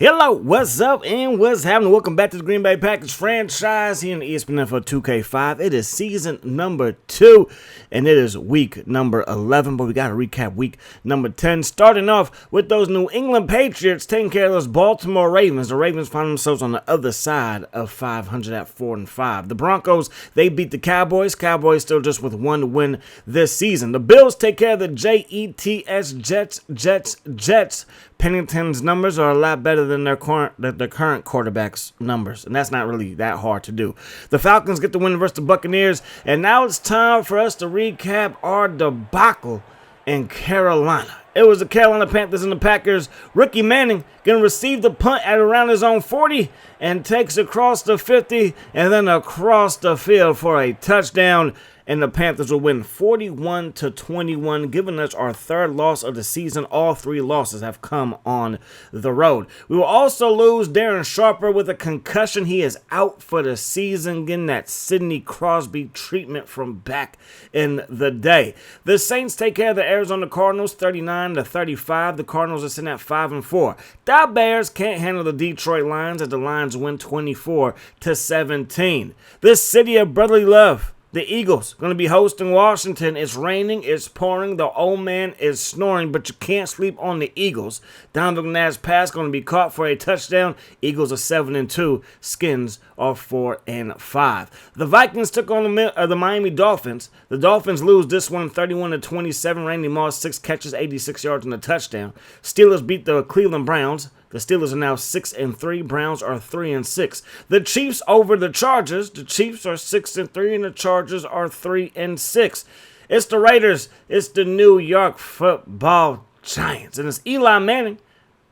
Hello, what's up and what's happening? Welcome back to the Green Bay Packers franchise here in the ESPN NFL 2K5. It is season number 2 and it is week number 11, but we got to recap week number 10. Starting off with those New England Patriots taking care of those Baltimore Ravens. The Ravens find themselves on the other side of 500 at 4-5. The Broncos, they beat the Cowboys. Cowboys still just with one win this season. The Bills take care of the Jets. Pennington's numbers are a lot better than their current quarterback's numbers, and that's not really that hard to do. The Falcons get the win versus the Buccaneers, and now it's time for us to recap our debacle in Carolina. It was the Carolina Panthers and the Packers. Ricky Manning going to receive the punt at around his own 40 and takes across the 50 and then across the field for a touchdown. And the Panthers will win 41-21, giving us our third loss of the season. All 3 losses have come on the road. We will also lose Darren Sharper with a concussion. He is out for the season, getting that Sidney Crosby treatment from back in the day. The Saints take care of the Arizona Cardinals 39-35. The Cardinals are sitting at 5-4. The Bears can't handle the Detroit Lions as the Lions win 24-17. The city of brotherly love, the Eagles going to be hosting Washington. It's raining, it's pouring, the old man is snoring, but you can't sleep on the Eagles. Donovan McNabb's pass going to be caught for a touchdown. Eagles are 7-2. Skins are 4-5. The Vikings took on the Miami Dolphins. The Dolphins lose this one 31-27. Randy Moss 6 catches, 86 yards and a touchdown. Steelers beat the Cleveland Browns. The Steelers are now 6-3. Browns are 3-6. The Chiefs over the Chargers. The Chiefs are 6-3 and the Chargers are 3-6. It's the Raiders. It's the New York Football Giants. And it's Eli Manning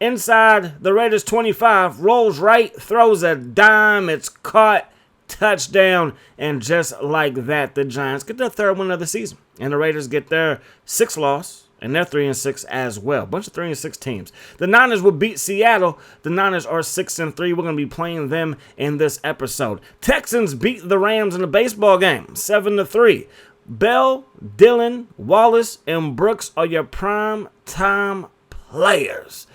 inside the Raiders 25. Rolls right, throws a dime. It's caught. Touchdown. And just like that, the Giants get their third win of the season. And the Raiders get their 6th loss. And they're 3-6 as well. Bunch of 3-6 teams. The Niners will beat Seattle. The Niners are 6-3. We're going to be playing them in this episode. Texans beat the Rams in the baseball game, 7-3. Bell, Dillon, Wallace, and Brooks are your prime time players.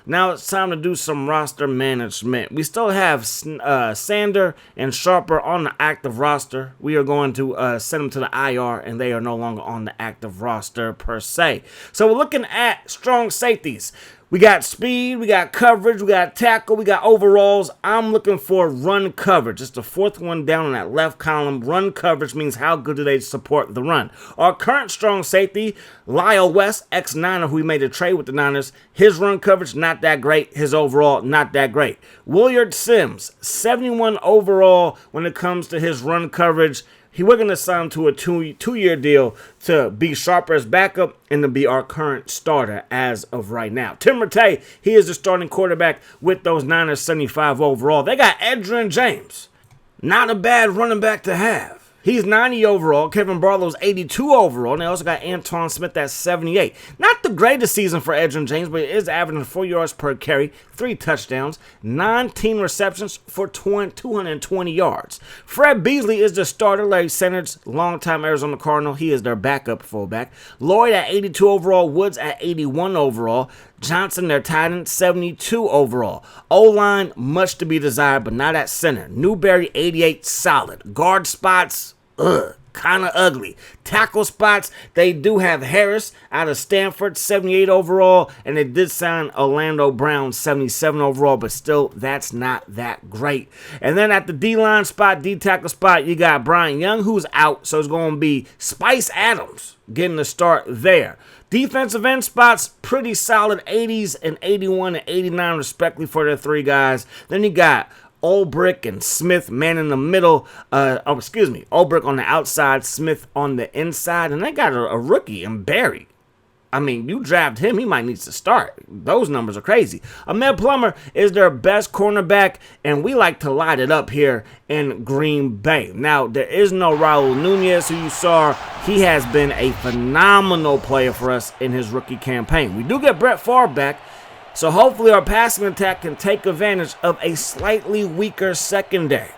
Now it's time to do some roster management. We still have Sander and Sharper on the active roster. We are going to send them to the IR, and they are no longer on the active roster per se. So we're looking at strong safeties. We got speed, we got coverage, we got tackle, we got overalls. I'm looking for run coverage. It's the 4th one down in that left column. Run coverage means how good do they support the run. Our current strong safety, Lyle West, ex-Niner, who we made a trade with the Niners. His run coverage, not that great. His overall, not that great. Willard Sims, 71 overall when it comes to his run coverage. We're going to sign him to a two-year deal to be Sharper's backup and to be our current starter as of right now. Tim Rattay, he is the starting quarterback with those Niners 75 overall. They got Edgerrin James. Not a bad running back to have. He's 90 overall. Kevin Barlow's 82 overall. And they also got Antoine Smith at 78. Not the greatest season for Edgerrin James, but it is averaging 4 yards per carry, 3 touchdowns, 19 receptions for 220 yards. Fred Beasley is the starter. Larry Sanders, longtime Arizona Cardinal. He is their backup fullback. Lloyd at 82 overall. Woods at 81 overall. Johnson, their tight end, 72 overall. O-line, much to be desired, but not at center. Newberry, 88, solid. Guard spots, kind of ugly. Tackle spots, they do have Harris out of Stanford, 78 overall, and they did sign Orlando Brown, 77 overall, but still, that's not that great. And then at the D-line spot, D-tackle spot, you got Brian Young, who's out, so it's going to be Spice Adams getting the start there. Defensive end spots, pretty solid, 80s and 81 and 89 respectively for their 3 guys. Then you got Ulbrich and Smith, man in the middle. Ulbrich on the outside, Smith on the inside. And they got a rookie in Barry. I mean, you draft him, he might need to start. Those numbers are crazy. Ahmed Plummer is their best cornerback, and we like to light it up here in Green Bay. Now, there is no Raul Nunez, who you saw. He has been a phenomenal player for us in his rookie campaign. We do get Brett Favre back, so hopefully our passing attack can take advantage of a slightly weaker secondary.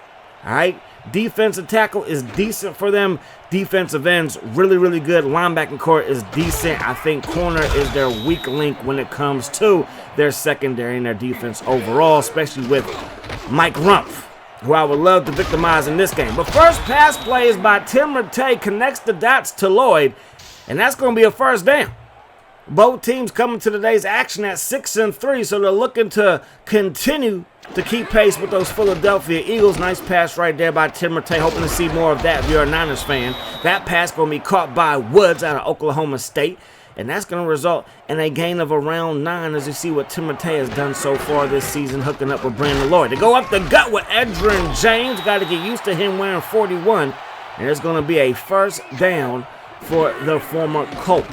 All right? Defensive tackle is decent for them. Defensive ends, really, really good. Linebacking core is decent. I think corner is their weak link when it comes to their secondary and their defense overall, especially with Mike Rumpf, who I would love to victimize in this game. But first pass play is by Tim Rattay, connects the dots to Lloyd, and that's going to be a first down. Both teams coming to today's action at 6-3, so they're looking to continue to keep pace with those Philadelphia Eagles. Nice pass right there by Tim Rattay. Hoping to see more of that if you're a Niners fan. That pass going to be caught by Woods out of Oklahoma State, and that's going to result in a gain of around 9 as you see what Tim Rattay has done so far this season, hooking up with Brandon Lloyd. They go up the gut with Edgerrin James. Got to get used to him wearing 41, and it's going to be a first down for the former Colt.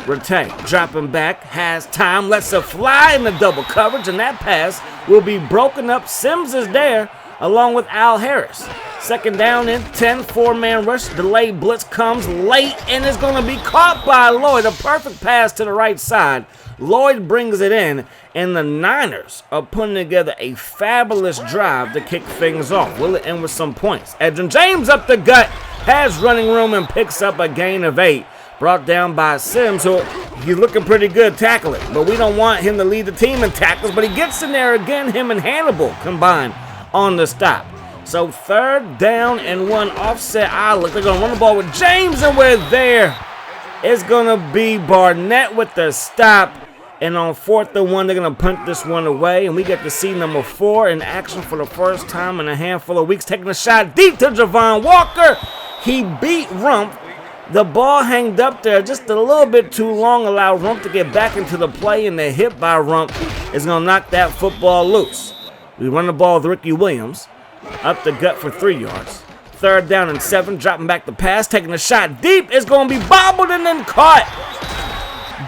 Rattay dropping back, has time, lets it fly in the double coverage, and that pass will be broken up. Sims is there along with Al Harris. Second down and 10, 4-man rush. Delayed blitz comes late and is going to be caught by Lloyd. A perfect pass to the right side. Lloyd brings it in, and the Niners are putting together a fabulous drive to kick things off. Will it end with some points? Edgerrin James up the gut, has running room and picks up a gain of 8. Brought down by Sims, so he's looking pretty good tackling. But we don't want him to lead the team in tackles, but he gets in there again. Him and Hannibal combined on the stop. So third down and 1 offset. Look, they're going to run the ball with James, and we're there. It's going to be Barnett with the stop. And on 4th and 1, they're going to punt this one away. And we get to see number 4 in action for the first time in a handful of weeks. Taking a shot deep to Javon Walker. He beat Rumpf. The ball hanged up there just a little bit too long, allowed Rumpf to get back into the play, and the hit by Rumpf is going to knock that football loose. We run the ball with Ricky Williams, up the gut for 3 yards. Third down and 7, dropping back the pass, taking a shot deep. It's going to be bobbled and then caught.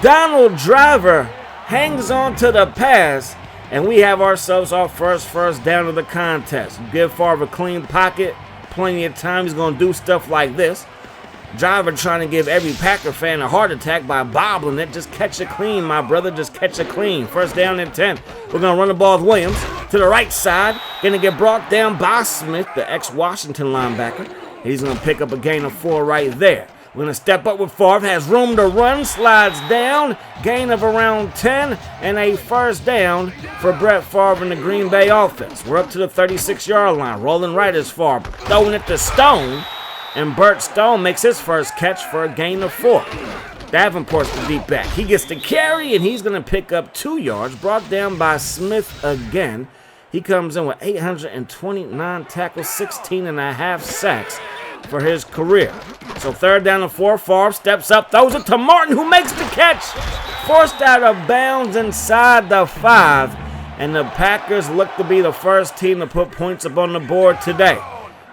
Donald Driver hangs on to the pass, and we have ourselves our first down of the contest. Give Favre a clean pocket, plenty of time. He's going to do stuff like this. Driver trying to give every Packer fan a heart attack by bobbling it. Just catch it clean, my brother. Just catch it clean. First down and 10. We're going to run the ball with Williams to the right side. Going to get brought down by Smith, the ex-Washington linebacker. He's going to pick up a gain of 4 right there. We're going to step up with Favre. Has room to run. Slides down. Gain of around 10. And a first down for Brett Favre in the Green Bay offense. We're up to the 36-yard line. Rolling right is Favre. Throwing it to Stone. And Bert Stone makes his first catch for a gain of 4. Davenport's the deep back. He gets the carry, and he's going to pick up 2 yards. Brought down by Smith again. He comes in with 829 tackles, 16.5 sacks for his career. So third down and 4. Favre steps up, throws it to Martin, who makes the catch. Forced out of bounds inside the 5. And the Packers look to be the first team to put points up on the board today.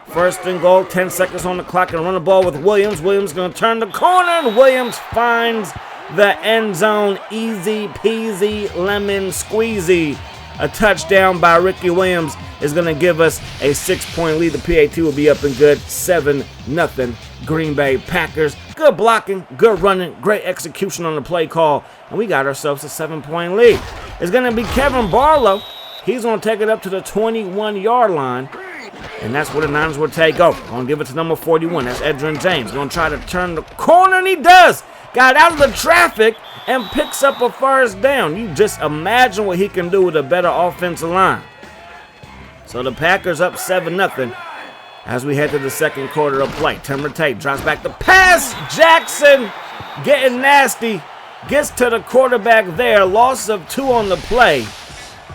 First and goal, 10 seconds on the clock, and run the ball with Williams. Williams going to turn the corner, and Williams finds the end zone. Easy peasy, lemon squeezy. A touchdown by Ricky Williams is going to give us a 6-point lead. The PAT will be up and good, 7-0 Green Bay Packers. Good blocking, good running, great execution on the play call, and we got ourselves a 7-point lead. It's going to be Kevin Barlow. He's going to take it up to the 21-yard line. And that's where the Niners will take over. Going to give it to number 41. That's Edgerrin James. Going to try to turn the corner, and he does. Got out of the traffic and picks up a first down. You just imagine what he can do with a better offensive line. So the Packers up 7-0 as we head to the second quarter of play. Tim Rattay drops back the pass. Jackson getting nasty. Gets to the quarterback there. Loss of 2 on the play.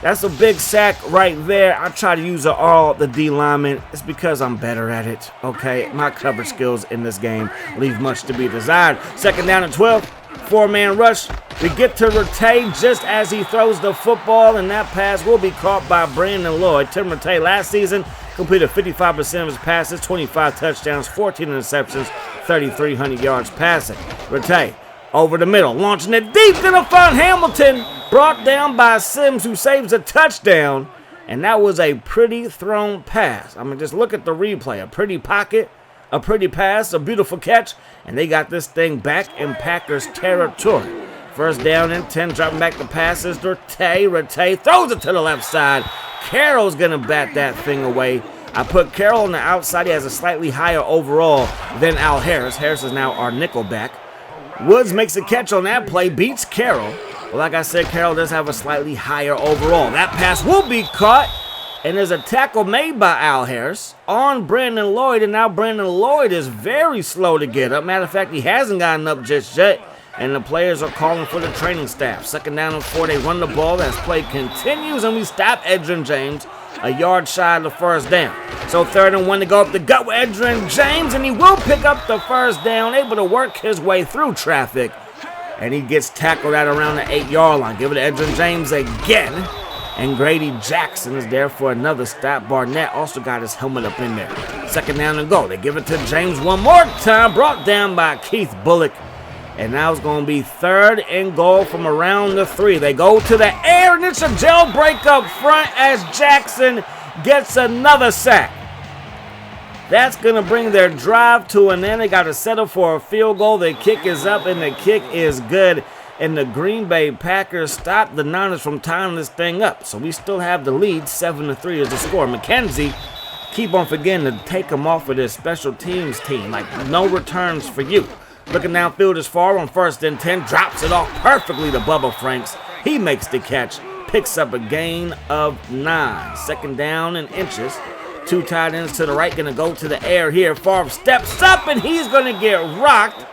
That's a big sack right there. I try to use all the D linemen. It's because I'm better at it, okay? My coverage skills in this game leave much to be desired. Second down and 12. 4-man rush. We get to Rattay just as he throws the football, and that pass will be caught by Brandon Lloyd. Tim Rattay last season completed 55% of his passes, 25 touchdowns, 14 interceptions, 3,300 yards passing. Rattay over the middle, launching it deep to the front. Hamilton brought down by Sims, who saves a touchdown. And that was a pretty thrown pass. I mean, just look at the replay. A pretty pocket, a pretty pass, a beautiful catch. And they got this thing back in Packers territory. First down and 10, dropping back the passes. Rattay throws it to the left side. Carroll's going to bat that thing away. I put Carroll on the outside. He has a slightly higher overall than Al Harris. Harris is now our nickel back. Woods makes a catch on that play, beats Carroll. But like I said, Carroll does have a slightly higher overall. That pass will be caught. And there's a tackle made by Al Harris on Brandon Lloyd. And now Brandon Lloyd is very slow to get up. Matter of fact, he hasn't gotten up just yet. And the players are calling for the training staff. 2nd down and 4, they run the ball as play continues. And we stop Edgerrin James a yard shy of the 1st down. So 3rd and 1 to go up the gut with Edgerrin James. And he will pick up the 1st down, able to work his way through traffic. And he gets tackled at around the 8-yard line. Give it to Edgerrin James again. And Grady Jackson is there for another stop. Barnett also got his helmet up in there. 2nd down and go. They give it to James one more time. Brought down by Keith Bullock. And now it's going to be 3rd and goal from around the 3. They go to the air, and it's a jailbreak up front as Jackson gets another sack. That's going to bring their drive to an end. They got to settle for a field goal. The kick is up, and the kick is good. And the Green Bay Packers stopped the Niners from tying this thing up. So we still have the lead. 7-3 is the score. McKenzie, keep on forgetting to take him off of this special teams team. Like, no returns for you. Looking downfield is far on 1st and 10. Drops it off perfectly to Bubba Franks. He makes the catch. Picks up a gain of 9. 2nd down and inches. 2 tight ends to the right. Going to go to the air here. Favre steps up, and he's going to get rocked.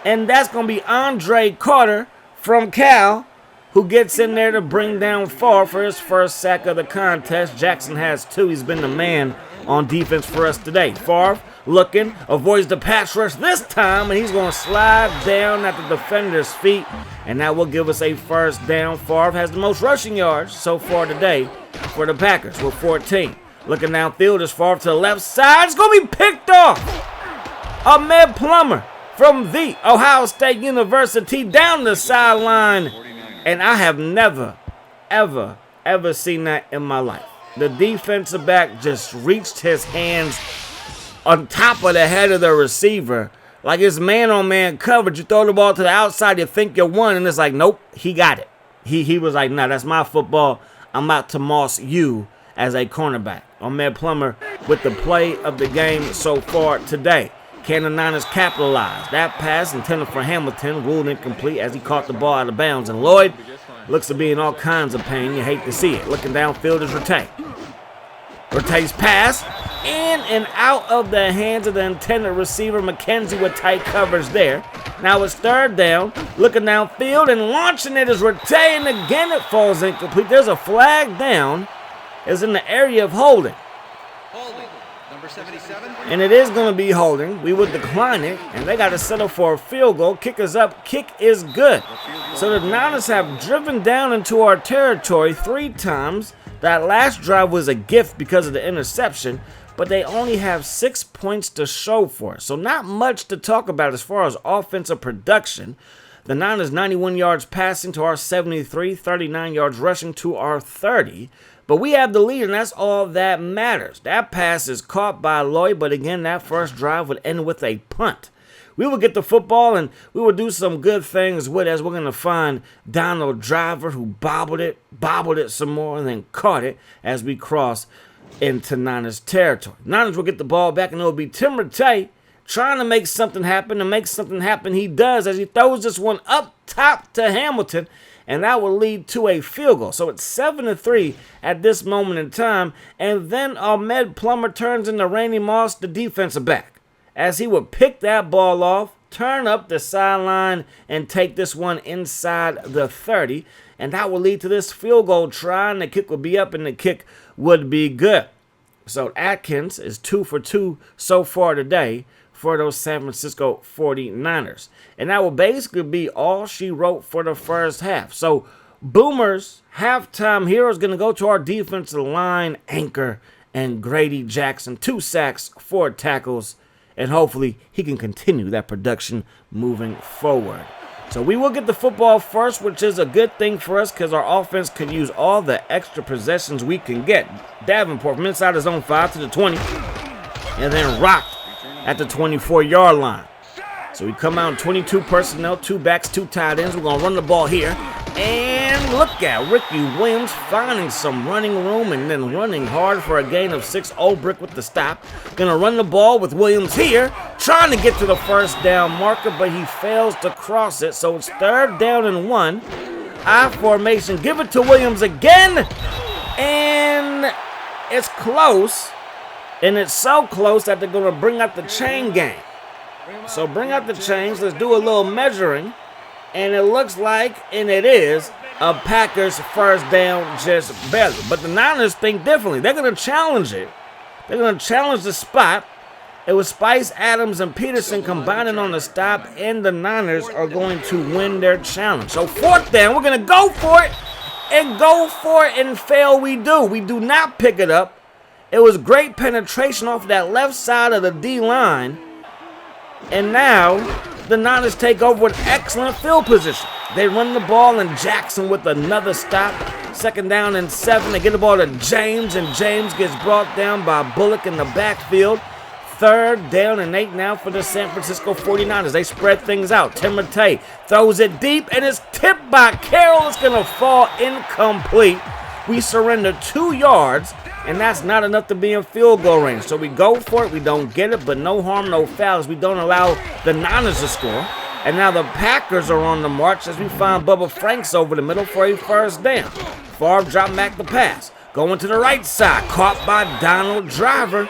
And that's going to be Andre Carter from Cal, who gets in there to bring down Favre for his 1st sack of the contest. Jackson has 2. He's been the man on defense for us today. Favre looking, avoids the pass rush this time, and he's going to slide down at the defender's feet, and that will give us a 1st down. Favre has the most rushing yards so far today for the Packers with 14. Looking downfield is Favre to the left side. It's going to be picked off. Ahmed Plummer from the Ohio State University down the sideline. And I have never, ever, ever seen that in my life. The defensive back just reached his hands on top of the head of the receiver. Like it's man-on-man coverage. You throw the ball to the outside, you think you won, and it's like, nope, he got it. He was like, nah, that's my football. I'm about to moss you as a cornerback. Ahmed Plummer with the play of the game so far today. Can the Niners capitalize? That pass intended for Hamilton ruled incomplete as he caught the ball out of bounds. And Lloyd looks to be in all kinds of pain. You hate to see it. Looking downfield is Rattay. Rattay's pass in and out of the hands of the intended receiver. McKenzie with tight coverage there. Now it's 3rd down. Looking downfield and launching it is Rattay. And again it falls incomplete. There's a flag down. It's in the area of holding. Number 77. And it is going to be holding. We would decline it. And they got to settle for a field goal. Kick is up. Kick is good. So the Niners have driven down into our territory 3 times. That last drive was a gift because of the interception. But they only have 6 points to show for it. So not much to talk about as far as offensive production. The Niners 91 yards passing to our 73. 39 yards rushing to our 30. But we have the lead, and that's all that matters. That pass is caught by Lloyd, but again, that first drive would end with a punt. We will get the football, and we will do some good things with it, as we're going to find Donald Driver, who bobbled it some more, and then caught it as we cross into Niners territory. Niners will get the ball back, and it will be Tim Rattay trying to make something happen. To make something happen, he does, as he throws this one up top to Hamilton. And that will lead to a field goal. So it's 7-3 at this moment in time. And then Ahmed Plummer turns into Randy Moss, the defensive back, as he would pick that ball off, turn up the sideline, and take this one inside the 30. And that will lead to this field goal try. And the kick will be up, and the kick would be good. So Atkins is 2 for 2 so far today for those San Francisco 49ers. And that will basically be all she wrote for the first half. So Boomer's halftime hero is going to go to our defensive line anchor and Grady Jackson. 2 sacks, 4 tackles, and hopefully he can continue that production moving forward. So we will get the football first, which is a good thing for us because our offense could use all the extra possessions we can get. Davenport from inside his own 5 to the 20, and then rocked at the 24-yard line. So we come out in 22 personnel, 2 backs, 2 tight ends. We're going to run the ball here. And And look at Ricky Williams finding some running room and then running hard for a gain of 6. Olbrich with the stop. Gonna run the ball with Williams here, trying to get to the first down marker, but he fails to cross it. So it's 3rd down and 1. I formation. Give it to Williams again. And it's close. And it's so close that they're gonna bring out the chain gang. So bring out the chains. Let's do a little measuring. And it looks like, and it is, a Packers first down just barely. But the Niners think differently. They're going to challenge it. They're going to challenge the spot. It was Spice, Adams, and Peterson combining on the stop, and the Niners are going to win their challenge. So 4th down, we're going to go for it, and fail we do. We do not pick it up. It was great penetration off that left side of the D-line. And now the Niners take over with excellent field position. They run the ball, and Jackson with another stop. 2nd down and 7. They get the ball to James, and James gets brought down by Bullock in the backfield. 3rd down and 8 now for the San Francisco 49ers. They spread things out. Timotei throws it deep, and it's tipped by Carroll. It's going to fall incomplete. We surrender 2 yards. And that's not enough to be in field goal range. So we go for it. We don't get it, but no harm, no fouls. We don't allow the Niners to score. And now the Packers are on the march as we find Bubba Franks over the middle for a first down. Favre drop back the pass. Going to the right side. Caught by Donald Driver.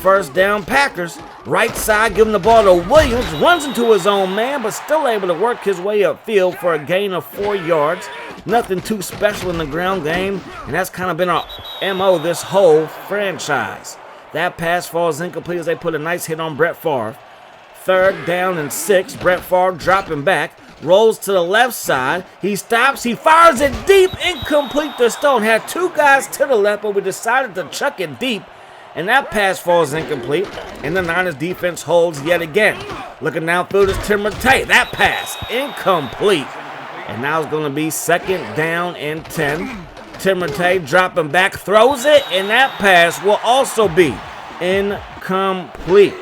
First down Packers. Right side, giving the ball to Williams. Runs into his own man, but still able to work his way upfield for a gain of 4 yards. Nothing too special in the ground game, and that's kind of been our MO this whole franchise. That pass falls incomplete as they put a nice hit on Brett Favre. 3rd down and 6. Brett Favre dropping back. Rolls to the left side. He stops. He fires it deep. Incomplete to Stone. Had 2 guys to the left, but we decided to chuck it deep. And that pass falls incomplete. And the Niners defense holds yet again. Looking downfield is Timotei. That pass incomplete. And now it's going to be 2nd down and 10. Timotei dropping back, throws it, and that pass will also be incomplete.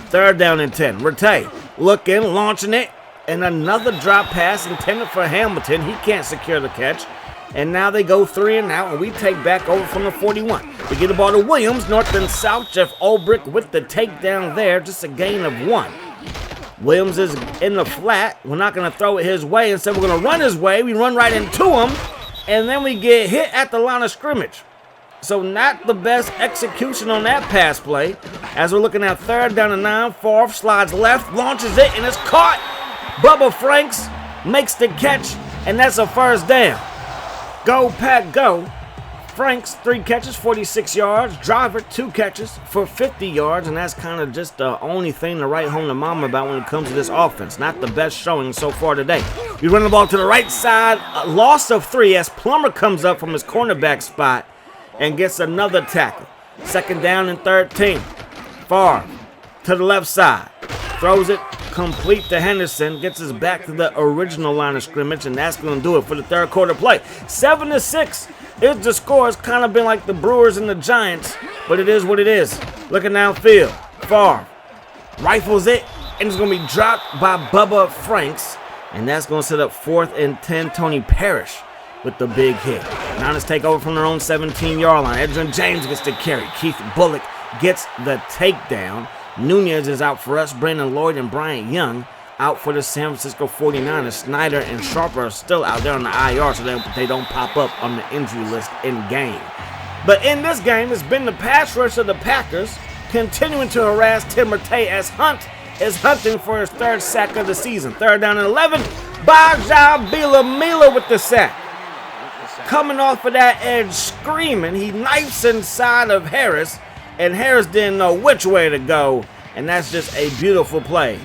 3rd down and 10. Rattay looking, launching it, and another drop pass intended for Hamilton. He can't secure the catch. And now they go 3 and out, and we take back over from the 41. We get the ball to Williams, north and south. Jeff Olbrich with the takedown there, just a gain of 1. Williams is in the flat. We're not going to throw it his way. Instead, we're going to run his way. We run right into him, and then we get hit at the line of scrimmage. So not the best execution on that pass play. As we're looking at 3rd down and 9, Favre slides left, launches it, and it's caught. Bubba Franks makes the catch, and that's a first down. Go, Pack, go. Franks, 3 catches, 46 yards. Driver, 2 catches for 50 yards, and that's kind of just the only thing to write home to mama about when it comes to this offense. Not the best showing so far today. We run the ball to the right side. A loss of 3 as Plummer comes up from his cornerback spot and gets another tackle. 2nd down and 13. Favre to the left side. Throws it complete to Henderson. Gets us back to the original line of scrimmage, and that's going to do it for the 3rd quarter play. 7-6. It's the score. It's kind of been like the Brewers and the Giants, but it is what it is. Looking downfield, Favre rifles it, and it's going to be dropped by Bubba Franks, and that's going to set up 4th and 10. Tony Parrish with the big hit. Niners take over from their own 17-yard line. Edgerrin James gets the carry. Keith Bullock gets the takedown. Nunez is out for us. Brandon Lloyd and Bryant Young out for the San Francisco 49ers. Snyder and Sharper are still out there on the IR, so they don't pop up on the injury list in game. But in this game, it's been the pass rush of the Packers continuing to harass Timotei as Hunt is hunting for his 3rd sack of the season. 3rd down and 11. Baja Bilamila with the sack. Coming off of that edge screaming, he knifes inside of Harris, and Harris didn't know which way to go, and that's just a beautiful play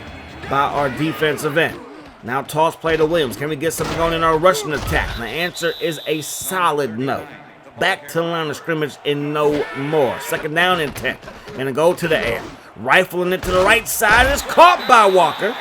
by our defensive end. Now toss play to Williams. Can we get something going in our rushing attack? The answer is a solid no. Back to the line of scrimmage and no more. 2nd down and 10. Gonna go to the air. Rifling it to the right side. It's caught by Walker.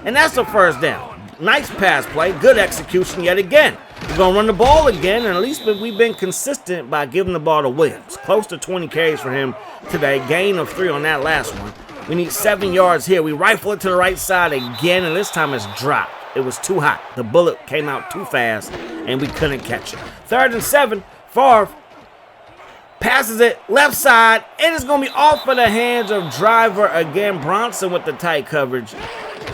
And that's the first down. Nice pass play. Good execution yet again. We're going to run the ball again, and at least we've been consistent by giving the ball to Williams. Close to 20 carries for him today. Gain of 3 on that last one. We need 7 yards here. We rifle it to the right side again, and this time it's dropped. It was too hot. The bullet came out too fast, and we couldn't catch it. 3rd and 7. Favre passes it left side, and it's going to be off of the hands of driver again. Bronson with the tight coverage.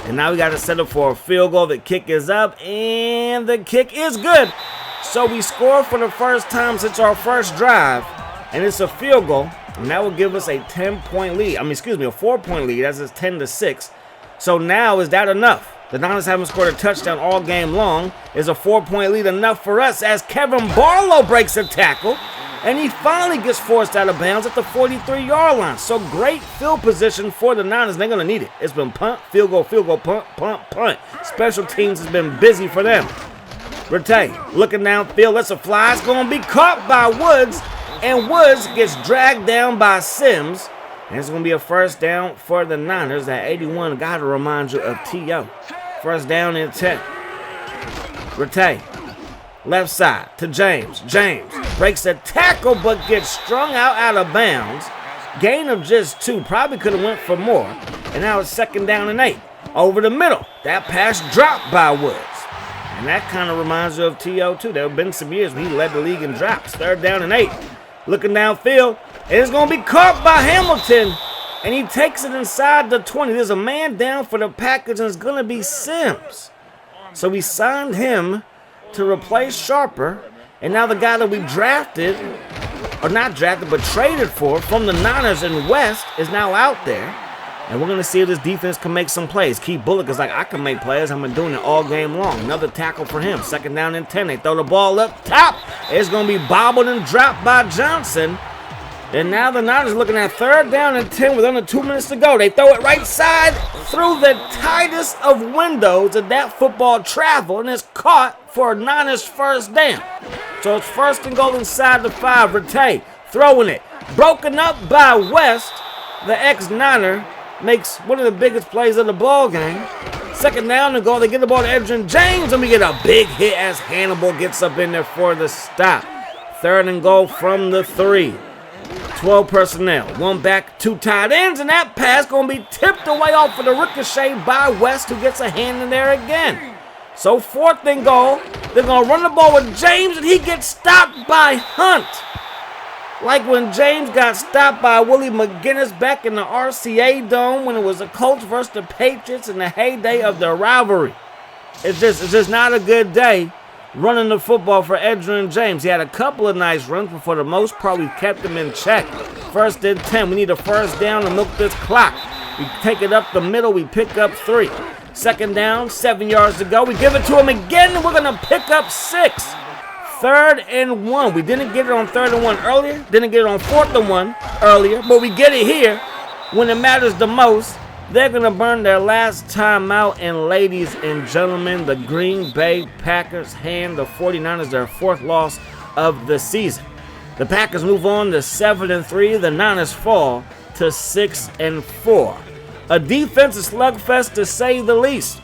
And now we got to set up for a field goal. The kick is up, and the kick is good. So we score for the first time since our first drive, and it's a field goal, and that will give us a 10-point lead. A 4-point lead. That's 10-6. So now, is that enough? The Niners haven't scored a touchdown all game long. Is a 4-point lead enough for us as Kevin Barlow breaks a tackle, and he finally gets forced out of bounds at the 43-yard line. So great field position for the Niners. They're going to need it. It's been punt, field goal, punt, punt, punt. Special teams has been busy for them. Rattay looking downfield. That's a fly. It's going to be caught by Woods, and Woods gets dragged down by Sims. And it's going to be a first down for the Niners. That 81 got to remind you of T.O. First down and 10. Rattay, left side to James. James breaks a tackle but gets strung out of bounds. Gain of just 2. Probably could have went for more. And now it's 2nd down and 8. Over the middle. That pass dropped by Woods. And that kind of reminds you of T.O. too. There have been some years when he led the league in drops. 3rd down and 8. Looking downfield. And it's going to be caught by Hamilton. And he takes it inside the 20. There's a man down for the Packers, and it's going to be Sims. So we signed him to replace Sharper. And now the guy that we drafted, or not drafted, but traded for from the Niners in West is now out there. And we're going to see if this defense can make some plays. Keith Bullock is like, I can make plays. I've been doing it all game long. Another tackle for him. 2nd down and 10. They throw the ball up top. It's going to be bobbled and dropped by Johnson. And now the Niners are looking at 3rd down and 10 with under 2 minutes to go. They throw it right side through the tightest of windows of that football travel, and it's caught for a Niners first down. So it's 1st and goal inside the 5. Rattay throwing it. Broken up by West. The ex-Niner makes one of the biggest plays of the ball game. 2nd down and goal. They get the ball to Edgerrin James, and we get a big hit as Hannibal gets up in there for the stop. 3rd and goal from the 3. 12 personnel. 1 back, 2 tight ends, and that pass going to be tipped away off of the ricochet by West, who gets a hand in there again. So 4th and goal. They're going to run the ball with James, and he gets stopped by Hunt. Like when James got stopped by Willie McGinnis back in the RCA Dome when it was the Colts versus the Patriots in the heyday of the rivalry. It's just not a good day running the football for Edgerrin James. He had a couple of nice runs, but for the most part, we kept him in check. 1st and 10. We need a first down to milk this clock. We take it up the middle. We pick up 3. 2nd down, 7 yards to go. We give it to him again, and we're going to pick up 6. 3rd and 1. We didn't get it on 3rd and 1 earlier. Didn't get it on 4th and 1 earlier. But we get it here when it matters the most. They're going to burn their last timeout. And ladies and gentlemen, the Green Bay Packers hand the 49ers their 4th loss of the season. The Packers move on to 7-3. The Niners fall to 6-4. A defensive slugfest to say the least.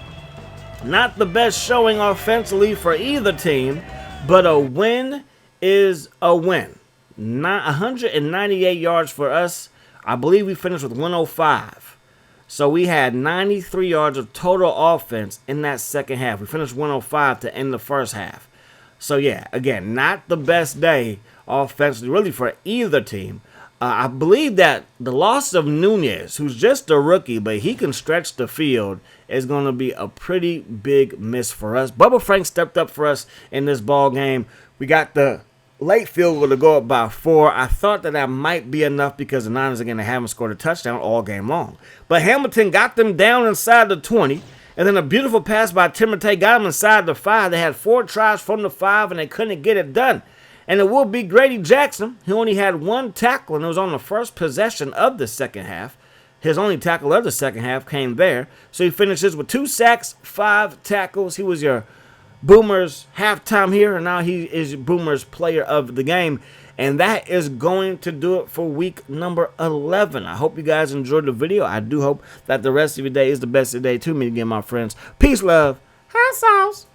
Not the best showing offensively for either team. But a win is a win. 198 yards for us. I believe we finished with 105. So we had 93 yards of total offense in that second half. We finished 105 to end the first half. So yeah, again, not the best day offensively really for either team. I believe that the loss of Nunez, who's just a rookie, but he can stretch the field, is going to be a pretty big miss for us. Bubba Frank stepped up for us in this ball game. We got the late field goal to go up by 4. I thought that might be enough because the Niners, again, they haven't scored a touchdown all game long. But Hamilton got them down inside the 20, and then a beautiful pass by Timothy got them inside the 5. They had 4 tries from the 5, and they couldn't get it done. And it will be Grady Jackson, who only had 1 tackle, and it was on the first possession of the second half. His only tackle of the second half came there. So he finishes with 2 sacks, 5 tackles. He was your Boomers halftime here, and now he is Boomers player of the game. And that is going to do it for week number 11. I hope you guys enjoyed the video. I do hope that the rest of your day is the best of the day to me again, my friends. Peace, love, hot sauce.